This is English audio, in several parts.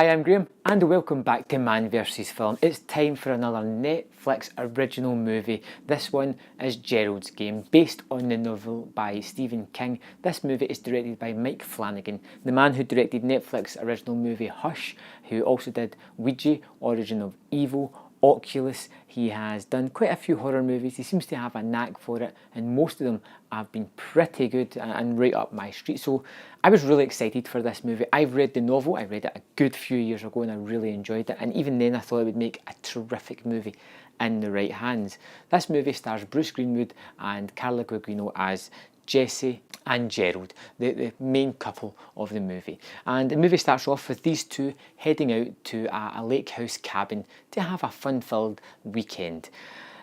Hi, I'm Graham and welcome back to Man vs Film. It's time for another Netflix original movie. This one is Gerald's Game, based on the novel by Stephen King. This movie is directed by Mike Flanagan, the man who directed Netflix original movie Hush, who also did Ouija, Origin of Evil, Oculus. He has done quite a few horror movies. He seems to have a knack for it, and most of them have been pretty good and right up my street. So I was really excited for this movie. I've read the novel. I read it a good few years ago and I really enjoyed it, and even then I thought it would make a terrific movie in the right hands. This movie stars Bruce Greenwood and Carla Gugino as Jessie and Gerald, the main couple of the movie. And the movie starts off with these two heading out to a lake house cabin to have a fun-filled weekend.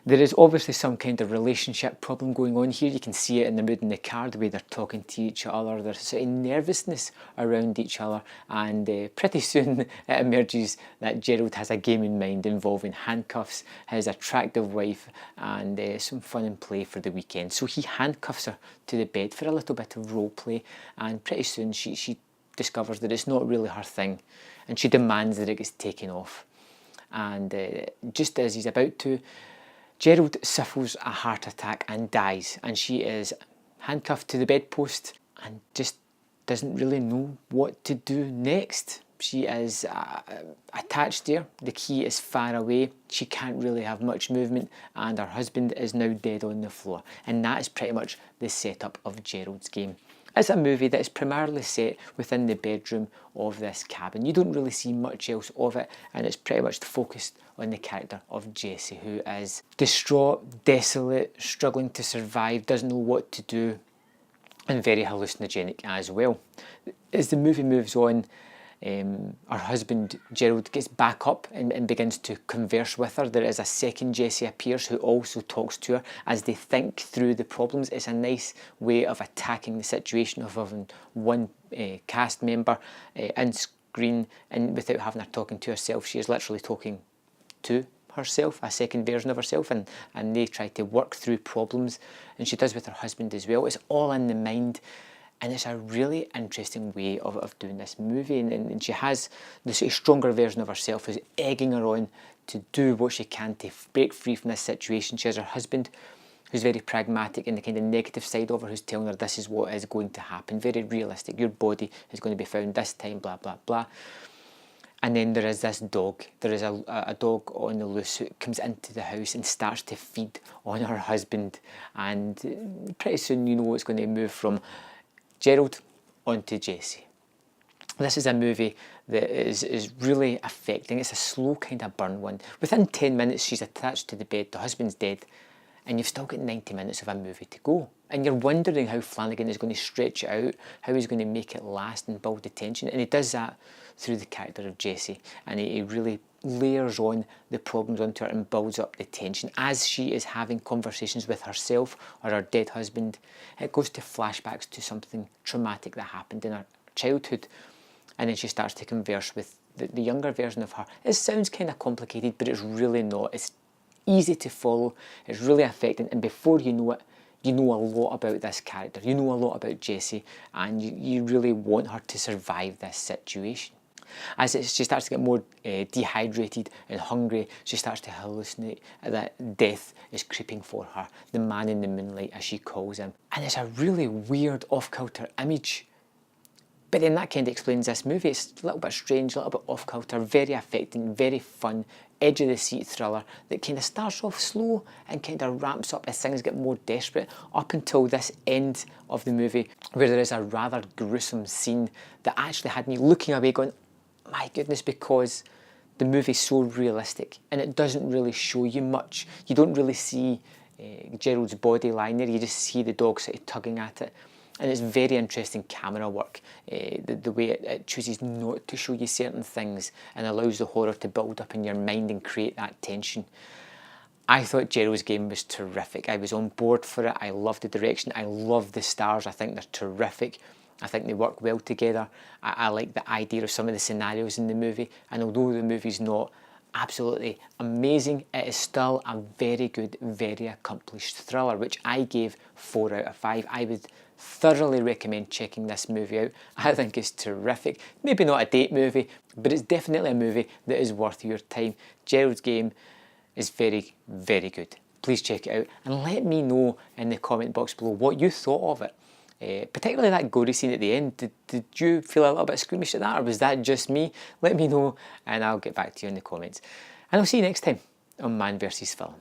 There is obviously some kind of relationship problem going on here. You can see it in the mood in the car, the way they're talking to each other. There's sort of nervousness around each other, and pretty soon it emerges that Gerald has a game in mind involving handcuffs, his attractive wife, and some fun and play for the weekend. So he handcuffs her to the bed for a little bit of role play, and pretty soon she discovers that it's not really her thing, and she demands that it gets taken off. And just as he's about to, Gerald suffers a heart attack and dies, and she is handcuffed to the bedpost and just doesn't really know what to do next. She is attached there, the key is far away, she can't really have much movement, and her husband is now dead on the floor. And that is pretty much the setup of Gerald's Game. It's a movie that is primarily set within the bedroom of this cabin. You don't really see much else of it, and it's pretty much focused on the character of Jessie, who is distraught, desolate, struggling to survive, doesn't know what to do, and very hallucinogenic as well. As the movie moves on, her husband Gerald gets back up and begins to converse with her. There is a second Jessie appears who also talks to her as they think through the problems. It's a nice way of attacking the situation of having one cast member on screen, and without having her talking to herself, she is literally talking to herself, a second version of herself, and they try to work through problems, and she does with her husband as well. It's all in the mind. And it's a really interesting way of doing this movie, and she has the sort of stronger version of herself who's egging her on to do what she can to break free from this situation. She has her husband who's very pragmatic, and the kind of negative side of her who's telling her this is what is going to happen, very realistic, your body is going to be found this time, blah blah blah. And then there is this dog. There is a dog on the loose who comes into the house and starts to feed on her husband, and pretty soon you know it's going to move from Gerald onto Jessie. This is a movie that is really affecting. It's a slow kind of burn one. Within 10 minutes she's attached to the bed, the husband's dead, and you've still got 90 minutes of a movie to go. And you're wondering how Flanagan is going to stretch it out, how he's going to make it last and build the tension. And he does that through the character of Jessie, and he really layers on the problems onto her and builds up the tension as she is having conversations with herself or her dead husband. It goes to flashbacks to something traumatic that happened in her childhood, and then she starts to converse with the younger version of her. It sounds kind of complicated, but it's really not. It's easy to follow, it's really affecting, and before you know it, you know a lot about this character, you know a lot about Jessie, and you really want her to survive this situation. As she starts to get more dehydrated and hungry, she starts to hallucinate that death is creeping for her, the man in the moonlight as she calls him. And it's a really weird off-kilter image. But then that kind of explains this movie. It's a little bit strange, a little bit off-kilter, very affecting, very fun, edge-of-the-seat thriller that kind of starts off slow and kind of ramps up as things get more desperate up until this end of the movie, where there is a rather gruesome scene that actually had me looking away going, my goodness, because the movie's so realistic and it doesn't really show you much. You don't really see Gerald's body lying there, you just see the dog sort of tugging at it. And it's very interesting camera work, the way it chooses not to show you certain things and allows the horror to build up in your mind and create that tension. I thought Gerald's Game was terrific. I was on board for it. I love the direction. I love the stars. I think they're terrific. I think they work well together. I like the idea of some of the scenarios in the movie, and although the movie's not absolutely amazing. It is still a very good, very accomplished thriller, which I gave 4 out of 5. I would thoroughly recommend checking this movie out. I think it's terrific. Maybe not a date movie, but it's definitely a movie that is worth your time. Gerald's Game is very, very good. Please check it out and let me know in the comment box below what you thought of it. Particularly that gory scene at the end. Did you feel a little bit squeamish at that, or was that just me? Let me know and I'll get back to you in the comments. And I'll see you next time on Man vs Film.